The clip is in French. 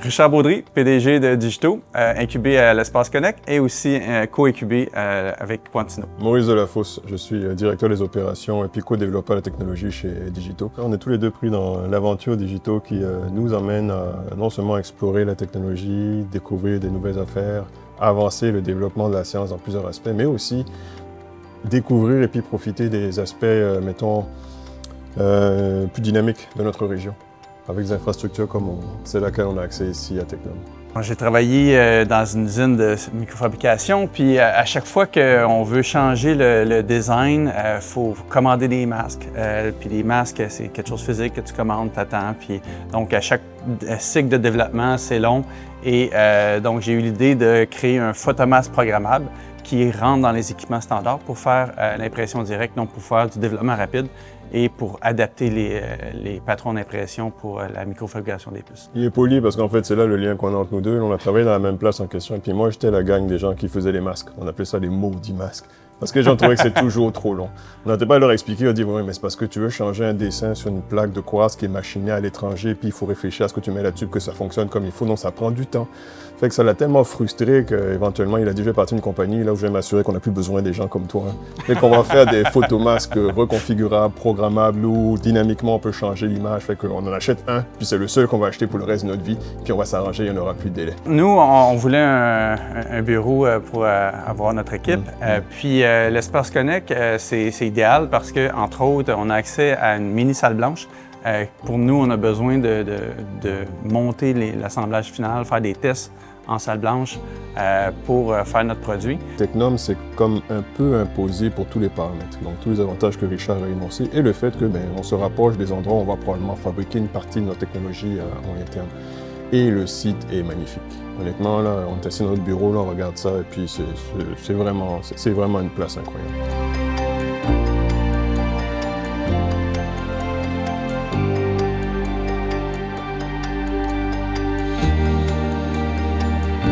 Richard Baudry, PDG de Digito, incubé à l'Espace Connect et aussi co-incubé avec Quantino. Maurice Delafosse, je suis directeur des opérations et puis co-développeur de la technologie chez Digito. On est tous les deux pris dans l'aventure Digito qui nous emmène à non seulement explorer la technologie, découvrir des nouvelles affaires, avancer le développement de la science dans plusieurs aspects, mais aussi découvrir et puis profiter des aspects, mettons, plus dynamiques de notre région, avec des infrastructures comme celle à laquelle on a accès ici à Tecnum. J'ai travaillé dans une usine de microfabrication, puis à chaque fois qu'on veut changer le design, il faut commander des masques. Puis les masques, c'est quelque chose de physique que tu commandes, t'attends. Puis donc à chaque cycle de développement, c'est long. Et donc j'ai eu l'idée de créer un photomasque programmable qui rentre dans les équipements standards pour faire l'impression directe, donc pour faire du développement rapide et pour adapter les patrons d'impression pour la microfabrication des puces. Il est poli parce qu'en fait, c'est là le lien qu'on a entre nous deux. On a travaillé dans la même place en question. Et puis moi, j'étais la gang des gens qui faisaient les masques. On appelait ça les maudits masques. Parce que les gens trouvaient que c'est toujours trop long. On n'était pas à leur expliquer, on dit oui, mais c'est parce que tu veux changer un dessin sur une plaque de quartz qui est machinée à l'étranger, puis il faut réfléchir à ce que tu mets là-dessus, que ça fonctionne comme il faut, donc ça prend du temps. Fait que ça l'a tellement frustré qu'éventuellement, il a dit, je vais partir d'une compagnie là où je vais m'assurer qu'on n'a plus besoin des gens comme toi. Fait qu'on va faire des photomasques reconfigurables, programmables, où dynamiquement on peut changer l'image. Fait qu'on en achète un, puis c'est le seul qu'on va acheter pour le reste de notre vie, puis on va s'arranger, il n'y en aura plus de délai. Nous, on voulait un bureau pour avoir notre équipe. Puis l'Espace Connect, c'est idéal parce que, entre autres, on a accès à une mini salle blanche. Pour nous, on a besoin de monter l'assemblage final, faire des tests en salle blanche pour faire notre produit. Tecnum, c'est comme un peu imposé pour tous les paramètres. Donc tous les avantages que Richard a énoncés et le fait que on se rapproche des endroits où on va probablement fabriquer une partie de notre technologie en interne. Et le site est magnifique. Honnêtement, là, on est assis dans notre bureau, là, on regarde ça et puis c'est vraiment une place incroyable.